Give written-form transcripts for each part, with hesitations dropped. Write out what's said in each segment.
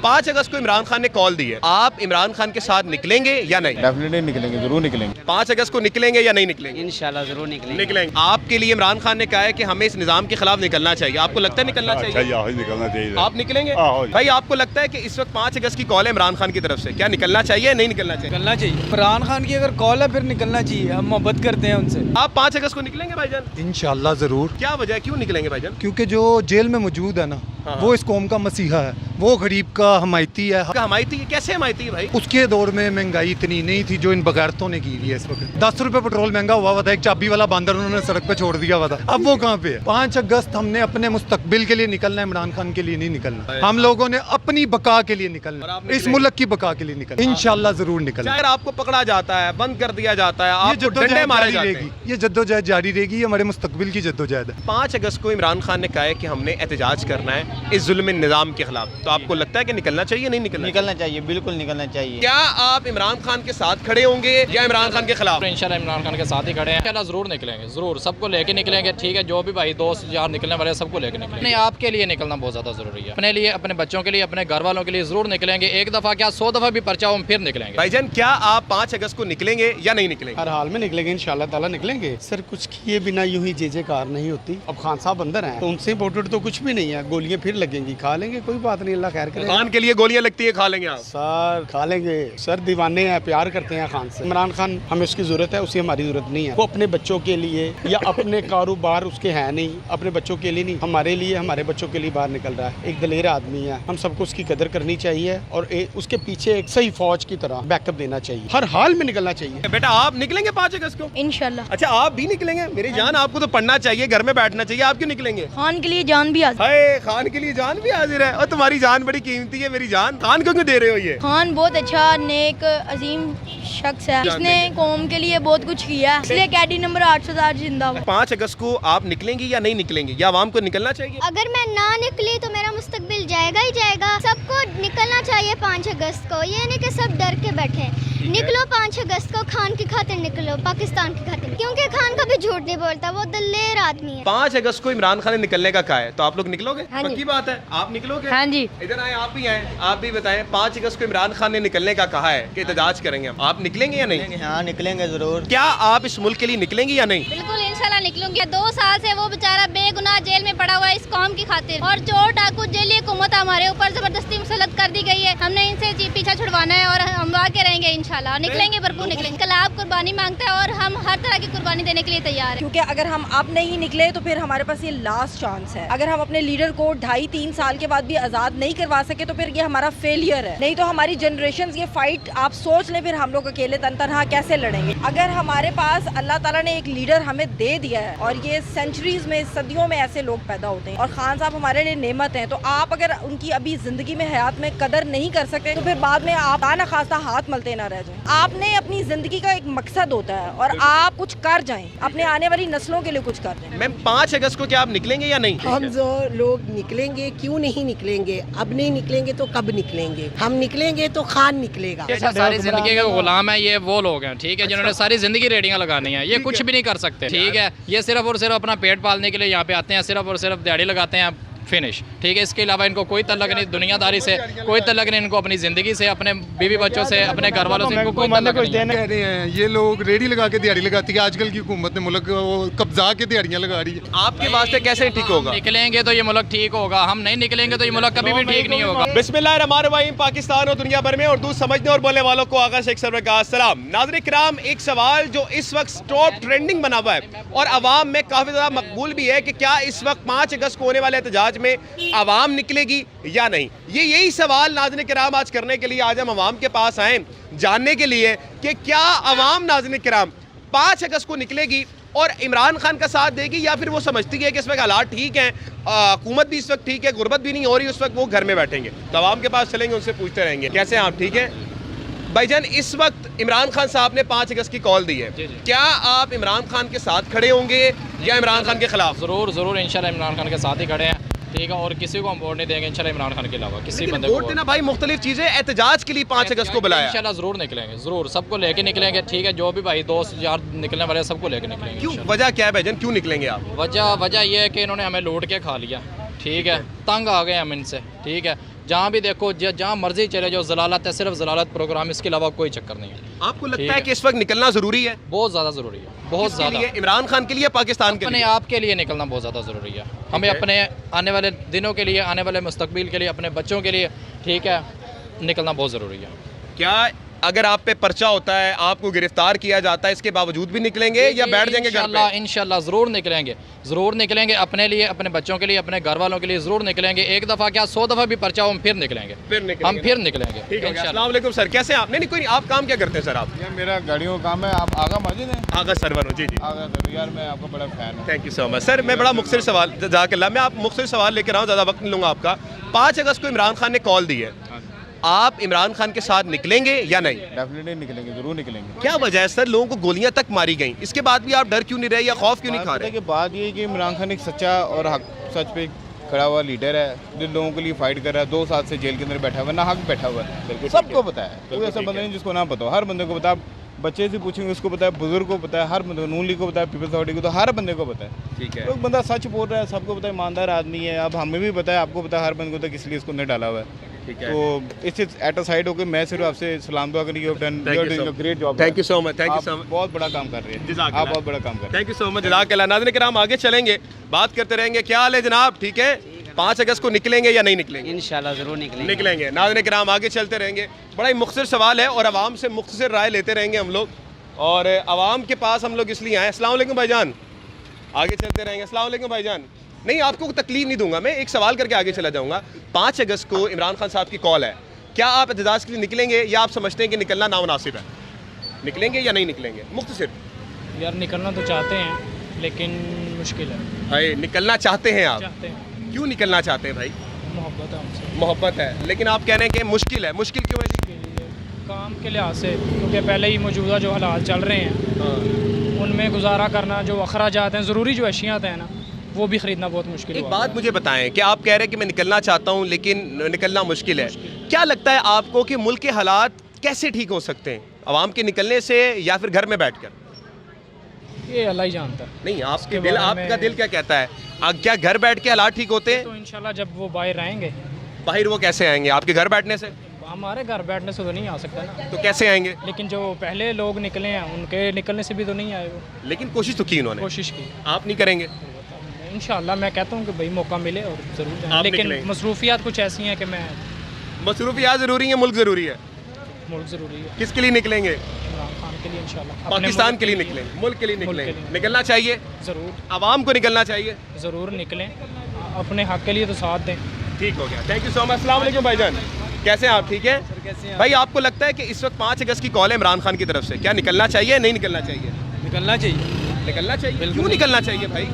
5 अगस्त को इमरान खान ने कॉल दी है, आप इमरान खान के साथ निकलेंगे या नहीं? डेफिनेटली निकलेंगे, जरूर निकलेंगे। 5 अगस्त को निकलेंगे या नहीं निकलेंगे? इंशाल्लाह जरूर निकलेंगे। आपके लिए इमरान खान ने कहा है कि हमें इस निजाम के खिलाफ निकलना चाहिए, आपको लगता है निकलना चाहिए? निकलना चाहिए। आप निकलेंगे भाई? आपको लगता है कि इस वक्त 5 अगस्त की कॉल है इमरान खान की तरफ से, क्या निकलना चाहिए नहीं निकलना चाहिए? निकलना चाहिए। इमरान खान की अगर कॉल है फिर निकलना चाहिए, हम मोहब्बत करते हैं उनसे। आप 5 अगस्त को निकलेंगे भाईजान? इंशाल्लाह जरूर। क्या वजह है, क्यों निकलेंगे भाईजान? क्योंकि जो जेल में मौजूद है ना, वो इस कौम का मसीहा है, वो गरीब का हमायती है। हमायती है? कैसे हमायती है भाई? उसके दौर में महंगाई इतनी नहीं थी जो इन बगैरतों ने की है इस वक्त। 10 रुपए पेट्रोल महंगा हुआ था, एक चाबी वाला बांदर उन्होंने सड़क पे छोड़ दिया हुआ था, अब वो कहाँ पे है? 5 अगस्त हमने अपने मुस्तकबिल के लिए निकलना है, इमरान खान के लिए नहीं निकलना। हम लोगों ने अपनी बका के लिए निकलना, इस मुल्क की बका के लिए निकलना। इंशाल्लाह जरूर निकलना। अगर आपको पकड़ा जाता है, बंद कर दिया जाता है, आपको डंडे मारे जाते हैं, ये जद्दोजहद जारी रहेगी, ये हमारे मुस्तकबिल की जद्दोजहद है। 5 अगस्त को इमरान खान ने कहा है कि हमने एहतजाज करना है इस जुल्म निज़ाम के खिलाफ, तो आपको लगता है कि निकलना चाहिए नहीं निकलना चाहिए? बिल्कुल निकलना चाहिए। क्या आप इमरान खान के साथ खड़े होंगे या इमरान खान के खिलाफ? इंशाल्लाह इमरान खान के साथ ही खड़े हैं, इंशाल्लाह जरूर निकलेंगे, जरूर सबको लेके निकलेंगे। ठीक है, जो भी भाई दोस्त यार निकलने वाले सबको लेके निकलेंगे। नहीं, आपके लिए निकलना बहुत ज़्यादा ज़रूरी है, अपने लिए, अपने बच्चों के लिए, अपने घर वालों के लिए जरूर निकलेंगे। एक दफ़ा क्या 100 दफ़ा भी पर्चा हो हम फिर निकलेंगे। भाईजान क्या आप 5 अगस्त को निकलेंगे या नहीं निकलेंगे? हर हाल में निकलेंगे, इंशाल्लाह ताला निकलेंगे। सर कुछ किए बिना यूं ही जे कार नहीं होती। अब खान साहब अंदर हैं तो उनसे इम्पोर्टेड तो कुछ भी नहीं है, गोलियां फिर लगेंगी, खा लेंगे, कोई बात नहीं, अल्लाह खैर करे। खान के लिए गोलियां लगती है, खा लेंगे आप? सर खा लेंगे सर, दीवाने हैं, प्यार करते हैं खान से। इमरान खान हमें उसकी जरूरत है, उसे हमारी जरूरत नहीं है। वो अपने बच्चों के लिए या अपने कारोबार उसके है नहीं, अपने बच्चों के लिए नहीं, हमारे लिए, हमारे बच्चों के लिए बाहर निकल रहा है। एक दलेर आदमी है, हम सबको उसकी कदर करनी चाहिए और उसके पीछे एक सही फौज की तरह बैकअप देना चाहिए, हर हाल में निकलना चाहिए। बेटा आप निकलेंगे 5 अगस्त को? इंशाल्लाह। अच्छा आप भी निकलेंगे? मेरी जान आपको तो पढ़ना चाहिए, घर में बैठना चाहिए, आप क्यों निकलेंगे? खान के लिए जान भी हाजिर। हाय, खान के लिए जान भी हाजिर है, और तुम्हारी जान बड़ी कीमती है मेरी जान, खान को क्यों दे रहे हो ये? खान बहुत अच्छा नेक अजीम शख्स है, इसने कौम के लिए बहुत कुछ किया है, इसलिए कैडी नंबर 800 जिंदा। 5 अगस्त को आप निकलेंगी या नहीं निकलेंगी, या आवाम को निकलना चाहिए? अगर मैं ना निकली तो मेरा मुस्तकबिल जाएगा ही जाएगा। सबको निकलना चाहिए 5 अगस्त को, ये नहीं कि सब डर के बैठे। निकलो 5 अगस्त को, खान की खातिर निकलो, पाकिस्तान की खातिर, क्योंकि खान कभी झूठ नहीं बोलता, वो दलेर आदमी है। 5 अगस्त को इमरान खान ने निकलने का कहा है, तो आप लोग निकलोगे? हाँ पक्की बात है, आप निकलोगे? हाँ जी। इधर आए, आप भी आए, आप भी बताएं। 5 अगस्त को इमरान खान ने निकलने का कहा है कि एहतजाज करेंगे हम, आप निकलेंगे या नहीं? हाँ निकलेंगे जरूर। क्या आप इस मुल्क के लिए निकलेंगी या नहीं? बिल्कुल इंशाल्लाह निकलूंगी। 2 साल से वो बेचारा बेगुनाह जेल में पड़ा हुआ है इस कौम की खातिर, और चोर डाकू जेली हुकूमत हमारे ऊपर जबरदस्ती मुसलत कर दी गई है। हमने इनसे पीछा छुड़वाना है और हम आगे रहेंगे इंशाल्लाह, निकलेंगे, भरपूर निकलेंगे। इंकलाब कुर्बानी मांगता है और हम हर तरह की कुर्बानी देने के लिए तैयार हैं। क्योंकि अगर हम अब नहीं निकले तो फिर हमारे पास ये लास्ट चांस है। अगर हम अपने लीडर को 2.5-3 साल के बाद भी आजाद नहीं करवा सके तो फिर ये हमारा फेलियर है। नहीं तो हमारी जनरेशन ये फाइट आप सोच लें, फिर हम लोग अकेले तनहा कैसे लड़ेंगे। अगर हमारे पास अल्लाह ताला ने एक लीडर हमें दे दिया है, और ये सेंचुरीज में, सदियों में ऐसे लोग पैदा होते हैं, और खान साहब हमारे लिए नेमत हैं, तो आप अगर उनकी अभी जिंदगी में, हयात में कदर नहीं कर सकते तो फिर बाद में आप ना खासा हाथ मलते ना रह जाएं। आपने अपनी जिंदगी का एक मकसद होता है और आप कुछ कर जाएं, अपने आने वाली नस्लों के लिए कुछ कर जाएं। मैम 5 अगस्त को क्या आप निकलेंगे या नहीं? हम जो लोग निकलेंगे, क्यों नहीं निकलेंगे? अब नहीं निकलेंगे तो कब निकलेंगे? हम निकलेंगे तो खान निकलेगा। सारी जिंदगी के गुलाम है ये वो लोग हैं, ठीक है, जिन्होंने सारी जिंदगी रेडिंग लगानी है, ये कुछ भी नहीं कर सकते, ठीक है। ये सिर्फ और सिर्फ अपना पेट पालने के लिए यहाँ पे आते हैं, सिर्फ और सिर्फ दिहाड़ी लगाते हैं, फिनिश, ठीक है। इसके अलावा इनको कोई तल्लक नहीं दुनियादारी से, कोई तल्लक नहीं इनको अपनी ज़िंदगी से, अपने बीवी बच्चों से, अपने घर वालों से, इनको कोई तल्लक नहीं। कह रहे हैं ये लोग रेडी लगा के दिहाड़ी लगाती है, आजकल की हुकूमत ने मुल्क कब्जा के दिहाड़ियाँ लगा रही है। आपके वास्ते कैसे ठीक होगा? निकलेंगे तो ये मुल्क ठीक होगा, हम नहीं निकलेंगे तो ये मुल्क कभी भी ठीक नहीं होगा। बिस्मिल्लाहिर्रहमानिर्रहीम। पाकिस्तान और दुनिया भर में उर्दू समझने और बोलने वालों को आगा शेख सरवर का सलाम। नाज़रीन किराम, एक सवाल जो इस वक्त टॉप ट्रेंडिंग बना हुआ है और आवाम में काफ़ी ज़्यादा मकबूल भी है कि क्या इस वक्त 5 अगस्त को होने वाले एहतजाज में आवाम निकलेगी या नहीं। यही सवाल नाज़रीन किराम आज करने के लिए आज हम आवाम के पास आए, जानने के लिए कि क्या आवाम नाज़रीन किराम 5 अगस्त को निकलेगी और इमरान खान का साथ देगी, या फिर वो समझती है कि इस वक्त हालात ठीक हैं, हुकूमत भी इस वक्त ठीक है, गुर्बत भी नहीं हो रही, उस वक्त वो घर में बैठेंगे। तो आवाम के पास चलेंगे, उनसे पूछते रहेंगे कैसे हैं आप, ठीक है भाईजान। इस वक्त इमरान खान साहब ने 5 अगस्त की कॉल दी है, क्या आप इमरान खान के साथ खड़े होंगे या इमरान खान के खिलाफ? जरूर जरूर इंशाल्लाह इमरान खान के साथ ही खड़े हैं, ठीक है, और किसी को हम वोट नहीं देंगे इंशाल्लाह इमरान खान के अलावा किसी बंदे को। वोट देना भाई मुख्तलिफ चीज़ें, एहतजाज के लिए 5 अगस्त को बुलाया, इंशाल्लाह जरूर निकलेंगे, जरूर सबको लेके निकलेंगे, ठीक है। जो भी भाई दोस्त यार निकलने वाले सबको लेके निकलेंगे। क्यों, वजह क्या है भाईजान, क्यों निकलेंगे आप? वजह ये है कि इन्होंने हमें लूट के खा लिया, ठीक है, तंग आ गए हम इनसे, ठीक है। जहाँ भी देखो जहाँ मर्जी चले जाओ, जलालत है, सिर्फ जलालत प्रोग्राम, इसके अलावा कोई चक्कर नहीं है। आपको लगता है कि इस वक्त निकलना जरूरी है? बहुत ज़्यादा ज़रूरी है, बहुत किसके ज़्यादा। लिए? इमरान खान के लिए, पाकिस्तान के अपने लिए? आप के लिए निकलना बहुत ज़्यादा ज़रूरी है। हमें अपने आने वाले दिनों के लिए, आने वाले मुस्तकबिल के लिए, अपने बच्चों के लिए, ठीक है, निकलना बहुत ज़रूरी है। क्या अगर आप पे पर्चा होता है, आपको गिरफ्तार किया जाता है, इसके बावजूद भी निकलेंगे या बैठ जाएंगे घर पे? इंशाल्लाह ज़रूर निकलेंगे, ज़रूर निकलेंगे, अपने लिए, अपने बच्चों के लिए, अपने घर वालों के लिए ज़रूर निकलेंगे। एक दफ़ा क्या 100 दफ़ा भी पर्चा हो, हम फिर निकलेंगे, हम फिर निकलेंगे। ठीक है। अस्सलाम वालेकुम सर, कैसे हैं आप? नहीं कोई नहीं, आप काम क्या करते हैं सर? आप? यार मेरा गाड़ियों का काम है। आप आगा माजिद हैं? आगा सरवर हूँ। जी जी। आगा सर, यार मैं आपका बड़ा फ़ैन हूँ। Thank you so much sir. मैं बड़ा मुख्तसर सवाल, जज़ाकल्लाह, मैं आप मुख्तसर सवाल लेकर आऊँ, ज़्यादा वक्त नहीं लूँगा आपका। 5 अगस्त को इमरान खान ने कॉल दी है, आप इमरान खान के साथ निकलेंगे या नहीं? डेफिनेटली निकलेंगे, ज़रूर निकलेंगे। क्या वजह है सर? लोगों को गोलियां तक मारी गई, इसके बाद भी आप डर क्यों नहीं रहे या खौफ क्यों नहीं खा रहे? कि बात ये है कि इमरान खान एक सच्चा और हक सच पे खड़ा हुआ लीडर है, जो लोगों के लिए फाइट कर रहा है। 2 साल से जेल के अंदर बैठा हुआ है, ना हक बैठा हुआ है, सबको पता है। कोई ऐसा बंदा नहीं जिसको ना पता हो, हर बंदे को पता है। बच्चे से पूछेंगे उसको पता है, बुजुर्ग को पता है, हर बंदे को, नून लीग को पता है, पीपल्स पार्टी को, तो हर बंदे को पता है। ठीक है। तो बंदा सच बोल रहा है, सबको पता है, ईमानदार आदमी है। अब हमें भी पता है, आपको पता है, हर बंदे को पता है किस लिए इसको अंदर डाला हुआ है। तो इससे एट अ साइड होकर मैं सिर्फ आपसे सलाम दुआ करूँ, you have done great job. Thank you so much, thank you so much. बहुत बड़ा काम कर रहे हैं आप, बहुत बड़ा काम कर रहे हैं। थैंक यू सो मच, जज़ाकल्लाह। नाज़रीन किराम, आगे चलेंगे, बात करते रहेंगे। क्या हाल है जनाब? ठीक है। 5 अगस्त को निकलेंगे या नहीं निकलेंगे? इंशाल्लाह ज़रूर निकलेंगे। नाज़रीन किराम, आगे चलते रहेंगे। बड़ा ही मुख्तसर सवाल है और आवाम से मुख्तसर राय लेते रहेंगे हम लोग, और आवाम के पास हम लोग इसलिए आए। अस्सलाम वालेकुम भाईजान, आगे चलते रहेंगे। अस्सलाम वालेकुम भाईजान। नहीं, आपको तकलीफ नहीं दूंगा, मैं एक सवाल करके आगे चला जाऊंगा। 5 अगस्त को इमरान खान साहब की कॉल है, क्या आप एहतजाज के लिए निकलेंगे या आप समझते हैं कि निकलना नामुनासिब है? निकलेंगे या नहीं निकलेंगे? मुख्तसर। यार निकलना तो चाहते हैं लेकिन मुश्किल है। भाई निकलना चाहते हैं आप? चाहते हैं। क्यों निकलना चाहते हैं भाई? मोहब्बत है हमसे। मोहब्बत है, लेकिन आप कह रहे हैं कि मुश्किल है। मुश्किल क्यों है? काम के लिहाज से, क्योंकि पहले ही मौजूदा जो हालात चल रहे हैं उनमें गुजारा करना, जो अखराजात हैं, ज़रूरी जो अशियात हैं ना, वो भी ख़रीदना बहुत मुश्किल है। एक बात मुझे बताएं कि आप कह रहे हैं कि मैं निकलना चाहता हूं लेकिन निकलना मुश्किल है। क्या लगता है आपको कि मुल्क के हालात कैसे ठीक हो सकते हैं? आवाम के निकलने से या फिर घर में बैठकर? ये अल्लाह ही जानता है। नहीं, आपके दिल, आपका दिल क्या कहता है? क्या घर बैठ के हालात ठीक होते हैं? तो इंशाल्लाह जब वो बाहर आएंगे। बाहर वो कैसे आएंगे? आपके घर बैठने से? हमारे घर बैठने से तो नहीं आ सकता ना। तो कैसे आएंगे? लेकिन जो पहले लोग निकले हैं उनके निकलने से भी तो नहीं आए वो। लेकिन कोशिश तो की उन्होंने। कोशिश की। आप नहीं करेंगे? इंशाल्लाह मैं कहता हूँ कि भाई मौका मिले और ज़रूर जाएं। आप लेकिन निकलेंगे? मसरूफियात कुछ ऐसी हैं कि मैं, मसरूफियात ज़रूरी है, मुल्क ज़रूरी है? मुल्क ज़रूरी है। किसके लिए निकलेंगे? इमरान खान के लिए इंशाल्लाह। पाकिस्तान के लिए निकलेंगे, मुल्क के लिए निकलेंगे। निकलना चाहिए, ज़रूर आवाम को निकलना चाहिए। ज़रूर निकलें, अपने हक के लिए तो साथ दें। ठीक हो गया, थैंक यू सो मच। अस्सलाम वालेकुम भाईजान, कैसे हैं आप? ठीक है भाई, आपको लगता है कि इस वक्त 5 अगस्त की कॉल है इमरान खान की तरफ से, क्या निकलना चाहिए नहीं निकलना चाहिए? निकलना चाहिए। निकलना चाहिए। क्यों निकलना चाहिए भाई?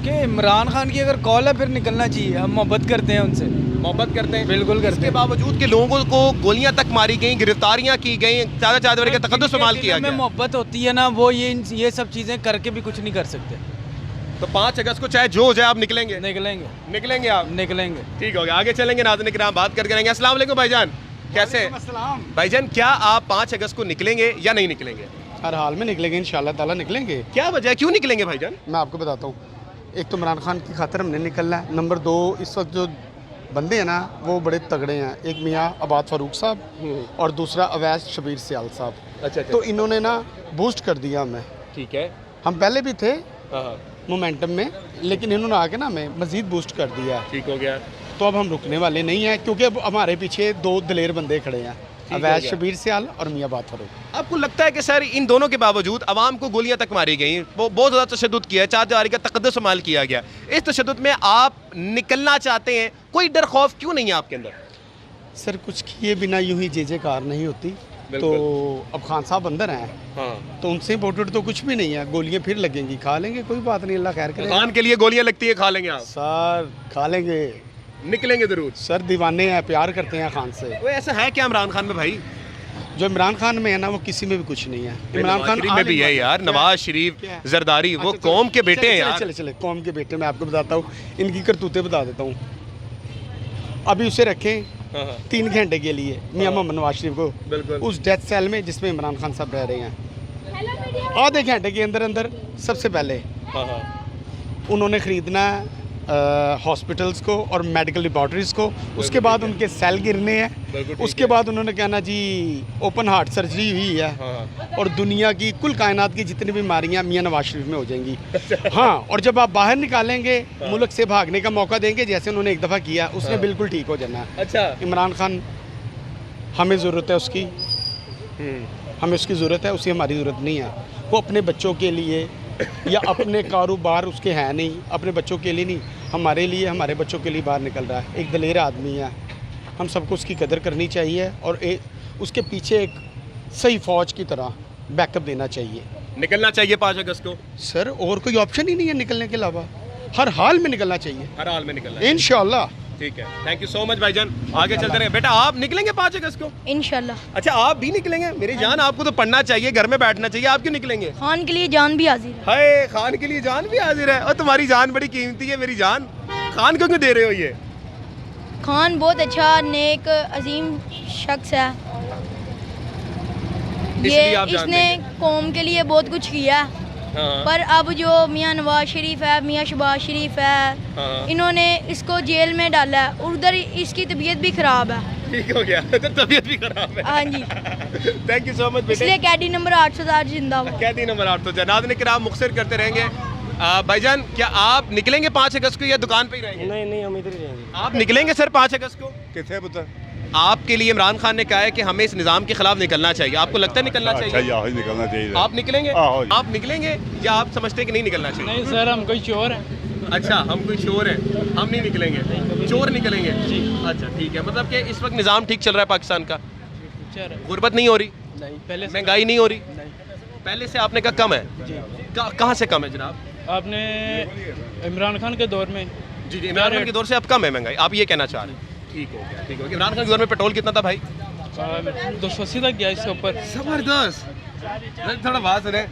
कि इमरान खान की अगर कॉल है फिर निकलना चाहिए। हम मोहब्बत करते हैं उनसे। मोहब्बत करते हैं? बिल्कुल करते इसके हैं। बावजूद के लोगों को गोलियां तक मारी गई, गिरफ्तारियां की गई, ज़्यादा चादर का तकद्दुस इस्तेमाल किया में गया। मोहब्बत होती है ना, वो ये सब चीज़ें करके भी कुछ नहीं कर सकते। तो 5 अगस्त को चाहे जो हो जाए आप निकलेंगे? निकलेंगे। निकलेंगे आप? निकलेंगे। ठीक हो गया, आगे चलेंगे। नाज़रीन किराम, बात करके रहेंगे। अस्सलाम वालेकुम भाईजान, कैसे हैं? भाईजान, क्या आप 5 अगस्त को निकलेंगे या नहीं निकलेंगे? हर हाल में निकलेंगे, इंशाल्लाह ताला निकलेंगे। क्या वजह है, क्यों निकलेंगे भाईजान? मैं आपको बताता हूँ। एक तो इमरान खान की खातिर हमने निकलना है। नंबर 2, इस वक्त जो बंदे हैं ना वो बड़े तगड़े हैं। एक मियाँ अबाद फ़ारूक साहब और दूसरा अवैस शबीर सियाल साहब। अच्छा। तो इन्होंने ना बूस्ट कर दिया हमें। ठीक है। हम पहले भी थे मोमेंटम में, लेकिन इन्होंने आके ना हमें मज़ीद बूस्ट कर दिया। ठीक हो गया। तो अब हम रुकने वाले नहीं हैं, क्योंकि अब हमारे पीछे 2 दलेर बंदे खड़े हैं, अवैस शबीर सियाल और मियाँ अबाद फ़ारूक। आपको लगता है कि सर इन दोनों के बावजूद आवाम को गोलियां तक मारी गई, वो बहुत ज़्यादा तशद्दुद किया, चारदीवारी का तकद्दुस इस्तेमाल किया गया, इस तशद्दुद में आप निकलना चाहते हैं, कोई डर खौफ क्यों नहीं है आपके अंदर? सर कुछ किए बिना यूं ही जे कार नहीं होती। तो अब खान साहब अंदर हैं, तो उनसे इम्पोर्टेड तो कुछ भी नहीं है। गोलियां फिर लगेंगी, खा लेंगे, कोई बात नहीं, अल्लाह खैर करे। खान के लिए गोलियां लगती है, खा लेंगे आप? सर खा लेंगे, निकलेंगे जरूर। सर दीवाने हैं, प्यार करते हैं खान से। वो ऐसा है क्या इमरान खान में भाई? जो इमरान खान में है ना वो किसी में भी कुछ नहीं है। इमरान खान में भी है यार, नवाज शरीफ, जरदारी, वो कौम के बेटे हैं यार। चले कौम के बेटे। मैं आपको बताता हूँ, इनकी करतूतें बता देता हूँ। अभी उसे रखें 3 घंटे के लिए, मियाँ मोहम्मद नवाज शरीफ को, उस डेथ सेल में जिसमें इमरान खान साहब रह रहे हैं। आधे घंटे के अंदर अंदर सबसे पहले उन्होंने ख़रीदना हॉस्पिटल्स को और मेडिकल लेबॉर्ट्रीज़ को, उसके बाद उनके सेल गिरने हैं, उसके बाद उन्होंने कहना जी ओपन हार्ट सर्जरी हुई है और दुनिया की कुल कायनात की जितनी बीमारियां मियां नवाज शरीफ में हो जाएंगी। हाँ, और जब आप बाहर निकालेंगे, मुल्क से भागने का मौका देंगे, जैसे उन्होंने एक दफ़ा किया, उसने बिल्कुल ठीक हो जाना है। अच्छा, इमरान खान हमें ज़रूरत है उसकी, हमें उसकी ज़रूरत है, उसकी हमारी ज़रूरत नहीं है। वो अपने बच्चों के लिए या अपने कारोबार उसके हैं नहीं, अपने बच्चों के लिए नहीं, हमारे लिए, हमारे बच्चों के लिए बाहर निकल रहा है। एक दलेर आदमी है, हम सबको उसकी कदर करनी चाहिए और उसके पीछे एक सही फ़ौज की तरह बैकअप देना चाहिए। निकलना चाहिए 5 अगस्त को सर, और कोई ऑप्शन ही नहीं है निकलने के अलावा, हर हाल में निकलना चाहिए, हर हाल में निकलना इंशाल्लाह। ठीक है, थैंक यू सो मच भाईजान। आगे चलते रहे। बेटा आप निकलेंगे 5 अगस्त को? इंशाल्लाह। अच्छा, आप भी निकलेंगे? मेरी जान, आपको तो पढ़ना चाहिए, घर में बैठना चाहिए, आप क्यों निकलेंगे? खान के लिए जान भी हाजिर है। हाय, खान के लिए जान भी हाजिर है। और तुम्हारी जान बड़ी कीमती है मेरी जान, खान को क्यों दे रहे हो ये? खान बहुत अच्छा नेक अजीम शख्स है, इसलिए आप जानते इसने हैं। कौम के लिए बहुत कुछ किया है। हाँ। पर अब जो मियां नवाज शरीफ है, मियां शहबाज शरीफ है, हाँ। इन्होंने इसको जेल में डाला है, उधर इसकी तबीयत भी खराब है। ठीक हो गया, तो तबीयत भी खराब है। हाँ जी। थैंक यू सो मच बेटे। इसलिए कैदी नंबर 800 जिंदाबाद। कैदी नंबर 8 तो जनाब ने किराम मुख्तसर करते रहेंगे। भाईजान, क्या आप निकलेंगे 5 अगस्त को या दुकान पे ही रहेंगे? नहीं, हम इधर ही रहेंगे। आप निकलेंगे सर 5 अगस्त को? कितने पता आपके लिए इमरान खान ने कहा है कि हमें इस निज़ाम के खिलाफ निकलना चाहिए, आपको लगता है निकलना चाहिए? निकलना चाहिए। आप निकलेंगे? आप निकलेंगे या आप समझते हैं कि नहीं निकलना चाहिए? नहीं सर, हम कोई चोर हैं। अच्छा, हम कोई चोर हैं, हम नहीं निकलेंगे, चोर निकलेंगे जी। अच्छा ठीक है, मतलब कि इस वक्त निज़ाम ठीक चल रहा है पाकिस्तान का, गुर्बत नहीं हो रही, नहीं पहले महंगाई नहीं हो रही, पहले से आपने कहा कम है जी। कहाँ से कम है जनाब? आपने इमरान खान के दौर में जी जी, इमरान खान के दौर से अब कम है महंगाई, आप ये कहना चाह रहे हैं? ठीक हो गया, ठीक हो गया। इमरान खान के दौर में पेट्रोल कितना था भाई? 280 तक गया इसके ऊपर। ज़बरदस्त। थोड़ा बात सुने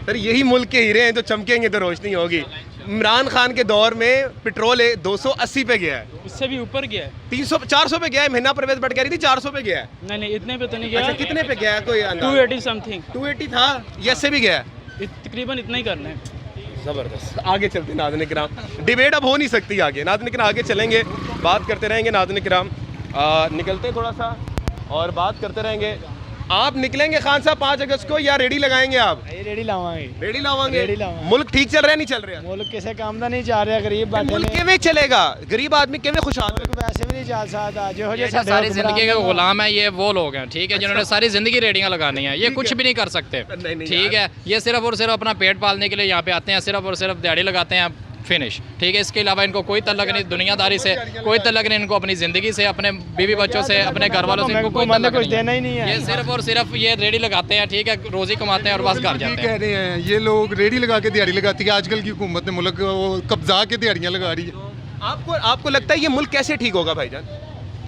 सर, यही मुल्क के हीरे हैं जो चमकेंगे तो रोशनी होगी। इमरान खान के दौर में पेट्रोल 280 पे गया है, इससे भी ऊपर गया है, 300 400 पे गया है। महीना परवेज बढ़ कह रही थी 400 पे गया है। नहीं इतने पे तो नहीं गया। अच्छा, कितने पे गया है कोई अंदाजा? 280 समथिंग। 280 था, ये इससे भी गया है? तकरीबन इतना ही करना है। ज़बरदस्त। आगे चलते नाज़रीन किराम, डिबेट अब हो नहीं सकती आगे, नाज़रीन किराम आगे चलेंगे, बात करते रहेंगे नाज़रीन किराम। निकलते थोड़ा सा और बात करते रहेंगे। आप निकलेंगे खान साहब 5 अगस्त को या रेडी लगाएंगे आप? रेडी लावांगे। रेडी लावांगे। रेडी लावांगे। मुल्क ठीक चल रहा है नहीं चल रहा? मुल्क किसे काम नहीं जा रहा, गरीब मुल्क किवें चलेगा, गरीब आदमी किवें खुशहाल होगा? वैसे भी नहीं जा सकता जो ये जो सारी जिंदगी के गुलाम है, ये वो लोग हैं, ठीक है, जिन्होंने सारी जिंदगी रेडियां लगानी है, ये कुछ भी नहीं कर सकते। ठीक है, ये सिर्फ और सिर्फ अपना पेट पालने के लिए यहाँ पे आते हैं, सिर्फ और सिर्फ दिहाड़ी लगाते हैं, फिनिश। ठीक है, इसके अलावा इनको कोई तल्लक नहीं दुनियादारी से, कोई तल्लक नहीं इनको अपनी ज़िंदगी से, अपने बीवी बच्चों से, अपने घर वालों से, इनको कोई तल्लक कुछ देना ही नहीं है। ये सिर्फ और सिर्फ ये रेडी लगाते हैं, ठीक है, रोज़ी कमाते हैं और बस घर जाते हैं। कह रहे हैं ये लोग रेडी लगा के दिहाड़ी लगाती है। आजकल की हुकूमत ने मुल्क कब्जा के दिहाड़ियाँ लगा रही है। आपको लगता है ये मुल्क कैसे ठीक होगा भाईजान?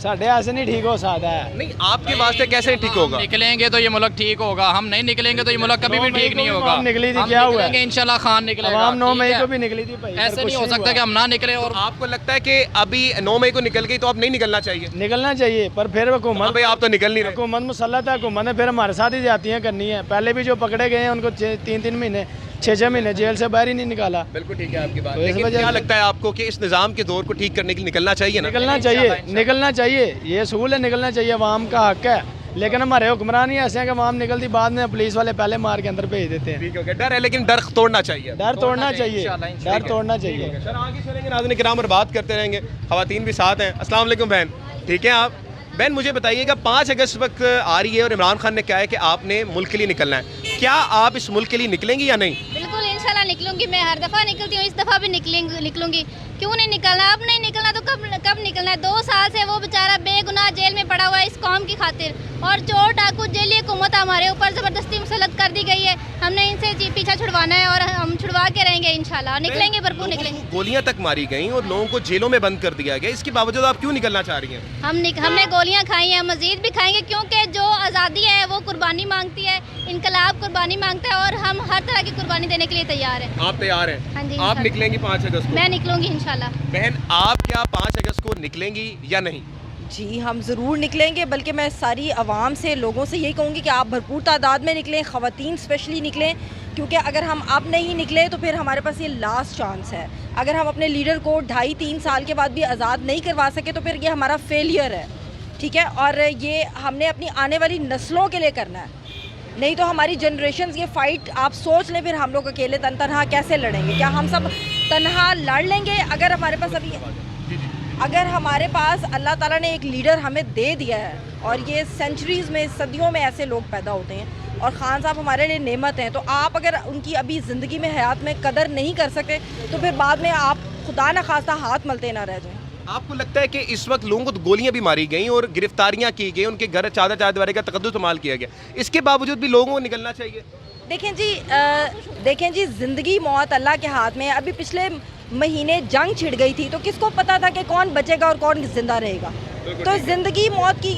साढ़े ऐसे नहीं ठीक हो सकता है। नहीं, आपके वास्ते कैसे ठीक होगा? निकलेंगे तो ये मुल्क ठीक होगा, हम नहीं निकलेंगे तो ये मुल्क कभी भी ठीक नहीं होगा। निकली थी, क्या हुआ? इंशाल्लाह खान निकलेगा। 9 मई को भी निकली थी भाई, ऐसे नहीं हो सकता कि हम ना निकले। और आपको लगता है कि अभी 9 मई को निकल गई तो अब नहीं निकलना चाहिए? निकलना चाहिए, पर फिर हुकूमत, भाई आप तो निकल नहीं रहे। हुकूमत मुसल्लत है, हुकूमत ने फिर हमारे साथ ही जातियाँ करनी है। पहले भी जो पकड़े गए हैं उनको 3-3 महीने 6-6 महीने जेल से बाहर ही नहीं निकाला। बिल्कुल ठीक है आपकी बात, तो इस लेकिन वजह क्या से- लगता है आपको कि इस निज़ाम के दौर को ठीक करने के लिए निकलना चाहिए ना? निकलना चाहिए, निकलना चाहिए, ये सूल है, निकलना चाहिए, आवाम का हक है। लेकिन हमारे हुक्मरान ही ऐसे हैं कि आवाम निकलती बाद में पुलिस वाले पहले मार के अंदर भेज देते हैं। ठीक हो गया, डर है लेकिन डर तोड़ना चाहिए। डर तोड़ना चाहिए, डर तोड़ना चाहिए। सर आगे चलेंगे नाज़रीन किराम और बात करते रहेंगे, ख़वातीन भी साथ हैं। अस्सलाम वालेकुम बहन, ठीक है आप? बहन मुझे बताइएगा, 5 अगस्त वक्त आ रही है और इमरान खान ने कहा है कि आपने मुल्क के लिए निकलना है, क्या आप इस मुल्क के लिए निकलेंगी या नहीं? बिल्कुल इंशाल्लाह निकलूंगी, मैं हर दफ़ा निकलती हूँ, इस दफ़ा भी निकलूंगी। क्यों नहीं निकलना? अब नहीं निकलना तो कब निकलना है? 2 साल से वो बेचारा बेगुनाह जेल में पड़ा हुआ है इस कौम की खातिर, और चोर डाकू जेली हुकूमत हमारे ऊपर ज़बरदस्ती मुसलत कर दी गई है। हमने इनसे पीछा छुड़वाना है और हम छुड़वा के रहेंगे इंशाल्लाह, निकलेंगे, भरपूर निकलेंगे। गोलियां तक मारी गई और लोगों को जेलों में बंद कर दिया गया, इसके बावजूद आप क्यों निकलना चाह रही हैं? हमने गोलियां खाई हैं, मजीद भी खाएंगे, क्योंकि जो आज़ादी है वो कुर्बानी मांगती है, इनकलाब कुर्बानी मांगता है और हम हर तरह की कुर्बानी देने के लिए तैयार हैं। आप तैयार हैं? हाँ जी, आप निकलेंगी 5 अगस्त को? मैं निकलूंगी इंशाल्लाह। बहन आप क्या 5 अगस्त को निकलेंगी या नहीं? जी हम ज़रूर निकलेंगे, बल्कि मैं सारी आवाम से, लोगों से यही कहूँगी कि आप भरपूर तादाद में निकलें, ख़वातीन स्पेशली निकलें। क्योंकि अगर हम अब नहीं निकले तो फिर हमारे पास ये लास्ट चांस है। अगर हम अपने लीडर को 2.5-3 साल के बाद भी आज़ाद नहीं करवा सके तो फिर ये हमारा फेलियर है, ठीक है। और ये हमने अपनी आने वाली नस्लों के लिए करना है, नहीं तो हमारी जनरेशन ये फ़ाइट आप सोच लें फिर हम लोग अकेले तनहा कैसे लड़ेंगे। क्या हम सब तनहा लड़ लेंगे? अगर हमारे पास अल्लाह ताला ने एक लीडर हमें दे दिया है और ये सेंचुरीज़ में, सदियों में ऐसे लोग पैदा होते हैं और ख़ान साहब हमारे लिए नेमत हैं, तो आप अगर उनकी अभी ज़िंदगी में, हयात में कदर नहीं कर सकते तो फिर बाद में आप खुदा न खास्ता हाथ मलते ना रह जाएं। आपको लगता है कि इस वक्त लोगों को तो गोलियां भी मारी गई और गिरफ्तारियां की गई, उनके घर चादर दीवारी का तकद्दुस इस्तेमाल किया गया, इसके बावजूद भी लोगों को निकलना चाहिए? देखें जी, ज़िंदगी मौत अल्लाह के हाथ में है। अभी पिछले महीने जंग छिड़ गई थी तो किसको पता था कि कौन बचेगा और कौन जिंदा रहेगा। तो ज़िंदगी मौत की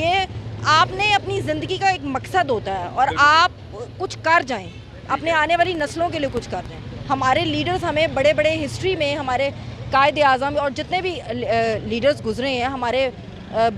ये आपने अपनी ज़िंदगी का एक मकसद होता है और आप कुछ कर जाएं, अपने आने वाली नस्लों के लिए कुछ कर जाएं। हमारे लीडर्स हमें बड़े बड़े हिस्ट्री में, हमारे कायदे आज़म और जितने भी लीडर्स गुजरे हैं, हमारे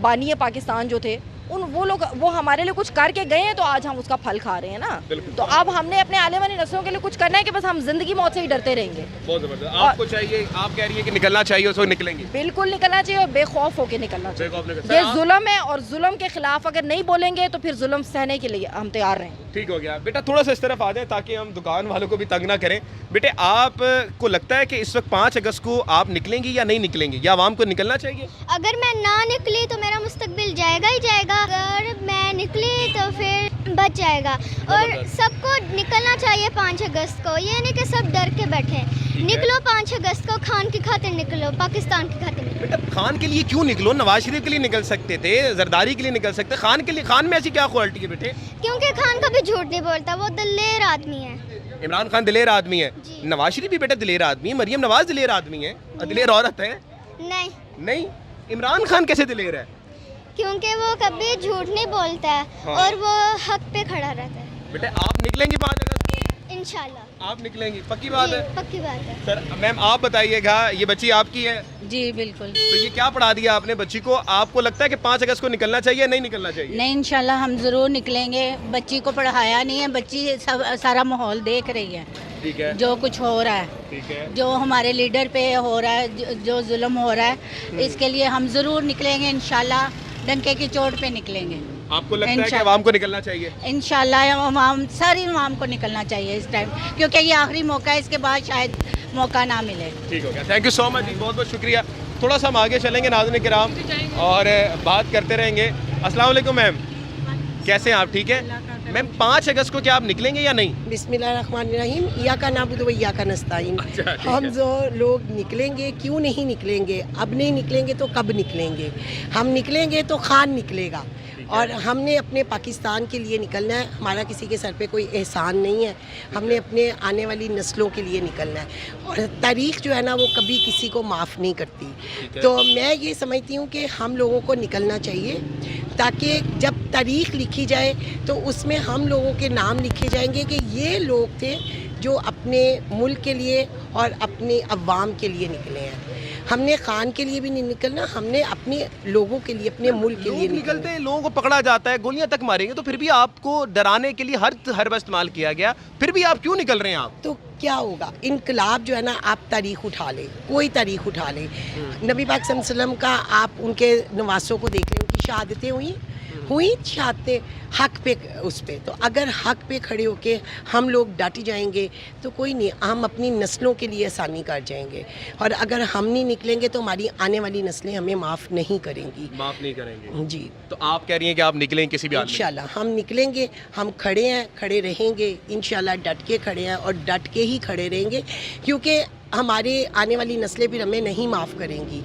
बानी पाकिस्तान जो थे, वो हमारे लिए कुछ करके गए हैं तो आज हम उसका फल खा रहे हैं ना। तो अब हमने अपने आने वाली नस्लों के लिए कुछ करना है कि बस हम जिंदगी मौत से ही डरते रहेंगे। बहुत जबरदस्त। आपको चाहिए, आप कह रही है कि निकलना चाहिए, उसको निकलेंगे? बिल्कुल निकलना चाहिए और बेखौफ होकर निकलना चाहिए। ये जुल्म है और जुल्म के खिलाफ अगर नहीं बोलेंगे तो फिर जुल्म सहने के लिए हम तैयार रहें। ठीक हो गया बेटा, थोड़ा सा इस तरफ आ जाए ताकि हम दुकान वालों को भी तंग ना करें। बेटे, आपको लगता है कि इस वक्त 5 अगस्त को आप निकलेंगी या नहीं निकलेंगी, या आवाम को निकलना चाहिए? अगर मैं ना निकली तो मेरा मुस्तकबिल जाएगा ही जाएगा, अगर मैं निकली तो फिर बच जाएगा। और सबको निकलना चाहिए 5 अगस्त को, ये नहीं कि सब डर के बैठे। निकलो 5 अगस्त को, खान की खातिर निकलो, पाकिस्तान की खातिर निकलो। बेटा, खान के लिए क्यों निकलो? नवाज शरीफ के लिए निकल सकते थे, जरदारी के लिए निकल सकते, खान के लिए? खान में ऐसी क्या क्वालिटी है बेटे? क्योंकि खान कभी झूठ नहीं बोलता, वो दिलेर आदमी है। इमरान खान दिलेर आदमी है, नवाज शरीफ भी बेटा दिलेर आदमी है, मरियम नवाज दिलेर आदमी है, दिलेर औरत है? नहीं, इमरान खान कैसे दिलेर है? क्योंकि वो कभी झूठ नहीं बोलता है। हाँ। और वो हक पे खड़ा रहता है। बेटे, आप निकलेंगे 5 अगस्त को? इंशाल्लाह आप निकलेंगी, पक्की बात है? पक्की बात है। सर, मैम आप बताइएगा, ये बच्ची आपकी है? जी बिल्कुल। तो ये क्या पढ़ा दिया आपने बच्ची को? आपको लगता है कि 5 अगस्त को निकलना चाहिए या नहीं निकलना चाहिए? नहीं, इंशाल्लाह हम ज़रूर निकलेंगे। बच्ची को पढ़ाया नहीं है, बच्ची सारा माहौल देख रही है। ठीक है। जो कुछ हो रहा है, ठीक है, जो हमारे लीडर पे हो रहा है, जो जुल्म हो रहा है, इसके लिए हम ज़रूर निकलेंगे इंशाल्लाह। डंके की चोट पे निकलेंगे। आपको लगता है कि आवाम को निकलना चाहिए? इंशाल्लाह आवाम, सारी आवाम को निकलना चाहिए इस टाइम, क्योंकि ये आखिरी मौका है, इसके बाद शायद मौका ना मिले। ठीक हो गया, थैंक यू सो मच जी, बहुत बहुत शुक्रिया। थोड़ा सा हम आगे चलेंगे नाज़रीन किराम और बात करते रहेंगे। अस्सलाम वालेकुम मैम, कैसे हैं आप? ठीक है मैम, 5 अगस्त को क्या आप निकलेंगे या नहीं? बिस्मिल्लाहिर्रहमानिर्रहीम, या का नाबुदु व इय्या का नस्ताईन। हम जो लोग निकलेंगे, क्यों नहीं निकलेंगे? अब नहीं निकलेंगे तो कब निकलेंगे? हम निकलेंगे तो खान निकलेगा और हमने अपने पाकिस्तान के लिए निकलना है। हमारा किसी के सर पे कोई एहसान नहीं है, हमने अपने आने वाली नस्लों के लिए निकलना है और तारीख़ जो है ना वो कभी किसी को माफ़ नहीं करती। तो मैं ये समझती हूँ कि हम लोगों को निकलना चाहिए ताकि जब तारीख़ लिखी जाए तो उसमें हम लोगों के नाम लिखे जाएंगे कि ये लोग थे जो अपने मुल्क के लिए और अपने अवाम के लिए निकले हैं। हमने खान के लिए भी नहीं निकलना, हमने अपने लोगों के लिए, अपने मुल्क के लिए निकलते हैं। लोगों को पकड़ा जाता है, गोलियां तक मारेंगे, तो फिर भी आपको डराने के लिए हर इस्तेमाल किया गया, फिर भी आप क्यों निकल रहे हैं? आप तो क्या होगा? इनकलाब जो है ना, आप तारीख़ उठा लें, कोई तारीख़ उठा लें, नबी पाक सल्लल्लाहु अलैहि वसल्लम का, आप उनके नवासों को देख लें, उनकी शहादतें हुई शहादतें हक पे, उस पे। तो अगर हक पे खड़े होके हम लोग डट जाएंगे तो कोई नहीं, हम अपनी नस्लों के लिए आसानी कर जाएंगे और अगर हम नहीं निकलेंगे तो हमारी आने वाली नस्लें हमें माफ़ नहीं करेंगी। माफ़ नहीं करेंगे जी। तो आप कह रही हैं कि आप निकलेंगे किसी भी हाल में? इंशाल्लाह हम निकलेंगे, हम खड़े हैं, खड़े रहेंगे इंशाल्लाह, डट के खड़े हैं और डट के ही खड़े रहेंगे, क्योंकि हमारे आने वाली नस्लें फिर हमें नहीं माफ़ करेंगी।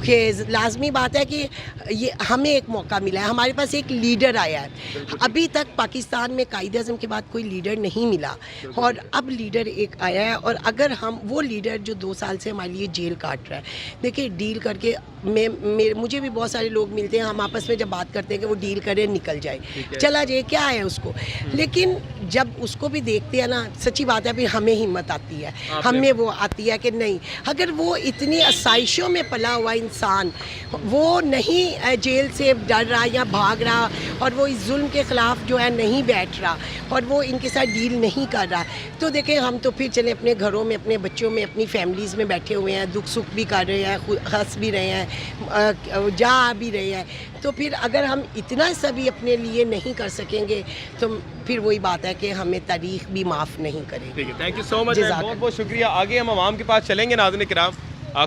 कि लाजमी बात है कि ये हमें एक मौका मिला है, हमारे पास एक लीडर आया है। अभी तक पाकिस्तान में कायदे आज़म के बाद कोई लीडर नहीं मिला और अब लीडर एक आया है और अगर हम वो लीडर जो 2 साल से हमारे लिए जेल काट रहा है, देखिए डील करके मुझे भी बहुत सारे लोग मिलते हैं, हम आपस में जब बात करते हैं कि वो डील करे, निकल जाए, चला जाए, क्या है उसको, लेकिन जब उसको भी देखते हैं ना, सच्ची बात है फिर हमें हिम्मत आती है, हमें वो आती है कि नहीं, अगर वो इतनी आसाइशों में पला हुआ इंसान वो नहीं जेल से डर रहा या भाग रहा और वो इस जुल्म के ख़िलाफ़ जो है नहीं बैठ रहा और वो इनके साथ डील नहीं कर रहा, तो देखें हम तो फिर चले अपने घरों में, अपने बच्चों में, अपनी फैमिलीज़ में बैठे हुए हैं, दुख सुख भी कर रहे हैं, हंस भी रहे हैं, जा भी रहे हैं। तो फिर अगर हम इतना सा भी अपने लिए नहीं कर सकेंगे तो फिर वही बात है कि हमें तारीख भी माफ़ नहीं करेगी। ठीक है, थैंक यू सो मच, बहुत बहुत शुक्रिया। आगे हम आवाम के पास चलेंगे नाज़रीन किराम,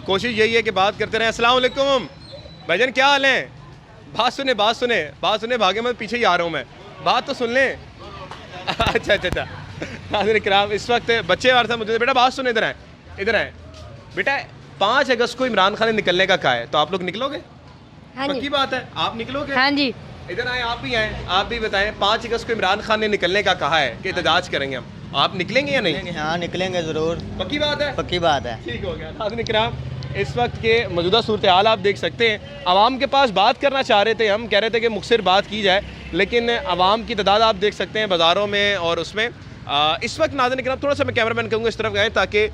कोशिश यही है कि बात करते रहें। अस्सलाम वालेकुम भाईजान, क्या हाल है? बात सुने, भागे मैं पीछे ही आ रहा हूँ मैं, बात तो सुन लें। अच्छा नाज़रीन किराम, इस वक्त बच्चे हमारे साथ मुझे, बेटा बात सुने, इधर आए बेटा। 5 अगस्त को इमरान खान ने निकलने का कहा है, तो आप लोग निकलोगे? हाँ जी। पक्की बात है, आप निकलोगे? हाँ जी। इधर आए, आप भी आए, आप भी बताएं। 5 अगस्त को इमरान खान ने निकलने का कहा है कि एहतजाज करेंगे हम, आप निकलेंगे या नहीं? हाँ निकलेंगे ज़रूर। पक्की बात है? पक्की बात है। ठीक हो गया। नाज़रीन किराम, इस वक्त के मौजूदा सूरत हाल आप देख सकते हैं। आवाम के पास बात करना चाह रहे थे हम, कह रहे थे कि मुखसिर बात की जाए, लेकिन आवाम की तादाद आप देख सकते हैं बाज़ारों में और उसमें। इस वक्त नाज़रीन किराम, थोड़ा सा मैं कैमरामैन कहूँगा इस तरफ गए ताकि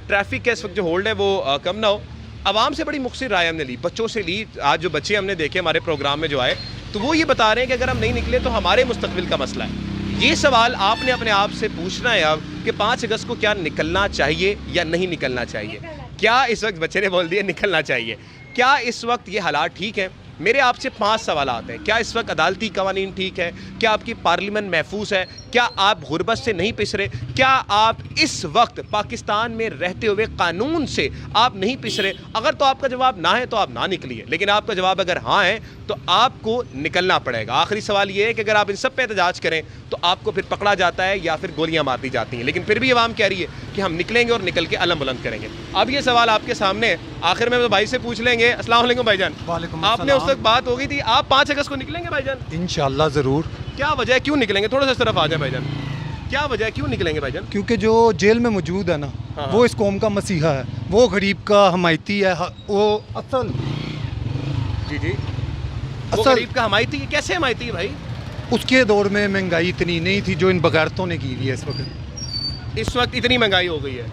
ट्रैफिक का इस वक्त जो होल्ड है वो कम ना हो। आवाम से बड़ी मुखसिर राय हमने ली, बच्चों से ली। आज जो बच्चे हमने देखे हमारे प्रोग्राम में जो आए, तो वो ये बता रहे हैं कि अगर हम नहीं निकले तो हमारे मुस्तकबिल का मसला है। ये सवाल आपने अपने आप से पूछना है अब कि 5 अगस्त को क्या निकलना चाहिए या नहीं निकलना चाहिए। क्या इस वक्त, बच्चे ने बोल दिया निकलना चाहिए, क्या इस वक्त ये हालात ठीक है? मेरे आपसे 5 सवाल आते हैं। क्या इस वक्त अदालती कवानीन ठीक है? क्या आपकी पार्लियामेंट महफूज है? क्या आप गुर्बत से नहीं पिस रहे? क्या आप इस वक्त पाकिस्तान में रहते हुए कानून से आप नहीं पिस रहे? अगर तो आपका जवाब ना है तो आप ना निकलिए, लेकिन आपका जवाब अगर हाँ है तो आपको निकलना पड़ेगा। आखिरी सवाल ये है कि अगर आप इन सब पे एहतजाज करें तो आपको फिर पकड़ा जाता है या फिर गोलियां मार दी जाती हैं, लेकिन फिर भी आवाम कह रही है कि हम निकलेंगे और निकल के अलम बुलंद करेंगे। अब ये सवाल आपके सामने, आखिर में तो भाई से पूछ लेंगे। अस्सलाम वालेकुम भाईजान। वालेकुम आपने उस वक्त बात हो गई थी, आप 5 अगस्त को निकलेंगे भाईजान? इंशाल्लाह ज़रूर। क्या वजह है, क्यों निकलेंगे? थोड़ा सा इस तरफ आ जाए भाईजान, क्या वजह है, क्यों निकलेंगे भाईजान? क्योंकि जो जेल में मौजूद है ना, वो इस कौम का मसीहा है, वो गरीब का हमायती है, वो असल जी वो गरीब का हमायती है। कैसे हमायती है भाई? उसके दौर में महंगाई इतनी नहीं थी जो इन बगैरतों ने की है। इस वक्त इतनी महंगाई हो गई है।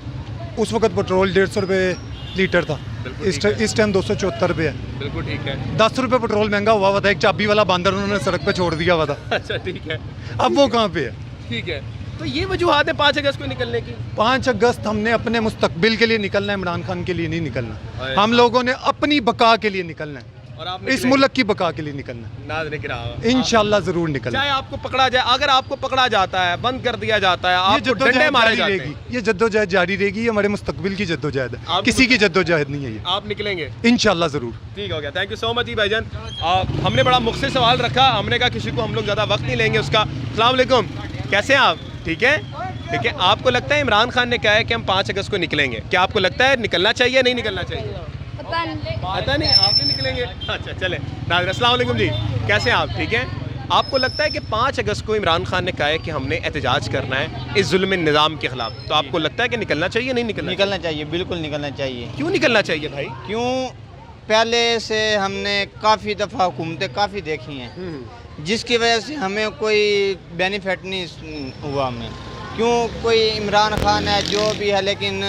उस वक्त पेट्रोल 150 रुपये लीटर था, इस टाइम 274 रुपये है। बिल्कुल ठीक है। 10 रुपये पेट्रोल महंगा हुआ था, एक चाबी वाला बंदर उन्होंने सड़क पे छोड़ दिया हुआ था। अच्छा ठीक है, अब वो कहाँ पे है? ठीक है, तो ये वजूहात है 5 अगस्त को निकलने की। 5 अगस्त हमने अपने मुस्तकबिल के लिए निकलना है, इमरान खान के लिए नहीं निकलना। हम लोगों ने अपनी बका के लिए निकलना है और आप इस मुल्क की बका के लिए निकलना है। इंशाल्लाह जरूर निकलना। चाहे आपको पकड़ा जाए, अगर आपको पकड़ा जाता है, बंद कर दिया जाता है, आपको डंडे मारे जाते हैं, ये जद्दोजहद जारी रहेगी। ये हमारे मुस्तकबिल की जद्दोजहद है, किसी की जद्दोजहद नहीं है ये। आप निकलेंगे इंशाल्लाह जरूर। ठीक हो गया, थैंक यू सो मच जी भाईजान। हमने बड़ा मुख्तसर सवाल रखा, हमने कहा किसी को हम लोग ज़्यादा वक्त नहीं लेंगे उसका। अस्सलाम वालेकुम, कैसे हैं आप? ठीक है, ठीक है। आपको लगता है इमरान खान ने कहा है कि हम 5 अगस्त को निकलेंगे, क्या आपको लगता है निकलना चाहिए नहीं निकलना चाहिए? पता नहीं, आप नहीं निकलेंगे? अच्छा चले। अस्सलाम वालेकुम जी, कैसे हैं आप? ठीक हैं। आपको लगता है कि 5 अगस्त को इमरान खान ने कहा है कि हमने एहतजाज करना है इस जुल्म निज़ाम के ख़िलाफ़, तो आपको लगता है कि निकलना चाहिए नहीं निकलना? निकलना चाहिए, बिल्कुल निकलना चाहिए। क्यों निकलना चाहिए भाई? क्यों? पहले से हमने काफ़ी दफ़ा हुकूमतें काफ़ी देखी हैं, जिसकी वजह से हमें कोई बेनिफिट नहीं हुआ। हमें क्यों? कोई इमरान खान है जो भी है, लेकिन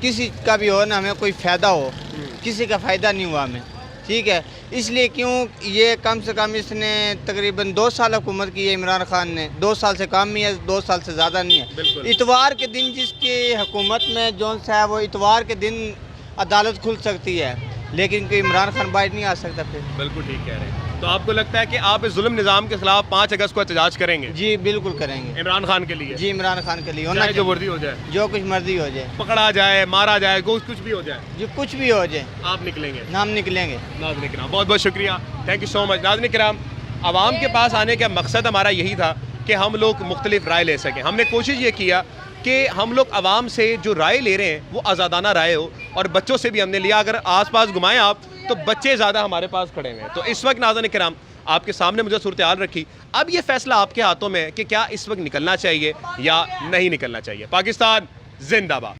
किसी का भी हो ना, हमें कोई फ़ायदा हो, किसी का फ़ायदा नहीं हुआ हमें। ठीक है, इसलिए क्यों ये कम से कम इसने तकरीबन 2 साल हुकूमत की है इमरान खान ने। 2 साल से कम ही है, 2 साल से ज़्यादा नहीं है। इतवार के दिन जिसकी हुकूमत में जौन सा है, वो इतवार के दिन अदालत खुल सकती है, लेकिन कोई इमरान खान बाहर नहीं आ सकता फिर। बिल्कुल ठीक कह रहे हैं। तो आपको लगता है कि आप इस जुल्म निज़ाम के खिलाफ 5 अगस्त को एहतजाज करेंगे? जी बिल्कुल करेंगे, इमरान खान के लिए। जी इमरान खान के लिए, चाहे जो मर्जी हो जाए, जो कुछ मर्जी हो जाए, पकड़ा जाए, मारा जाए, कुछ भी हो जाए, जो कुछ भी हो जाए, आप निकलेंगे? हम निकलेंगे। नाज़रीन किराम, बहुत बहुत शुक्रिया, थैंक यू सो मच। नाज़रीन किराम, आवाम के पास आने का मकसद हमारा यही था कि हम लोग मुख्तलिफ राय ले सकें। हमने कोशिश ये किया कि हम लोग आवाम से जो राय ले रहे हैं वो आज़ादाना राय हो, और बच्चों से भी हमने लिया। अगर आसपास घुमाएं आप तो बच्चे ज़्यादा हमारे पास खड़े हुए हैं। तो इस वक्त नाज़रीन किराम आपके सामने मुझे सूरत हाल रखी, अब ये फैसला आपके हाथों में है कि क्या इस वक्त निकलना चाहिए या नहीं निकलना चाहिए। पाकिस्तान जिंदाबाद।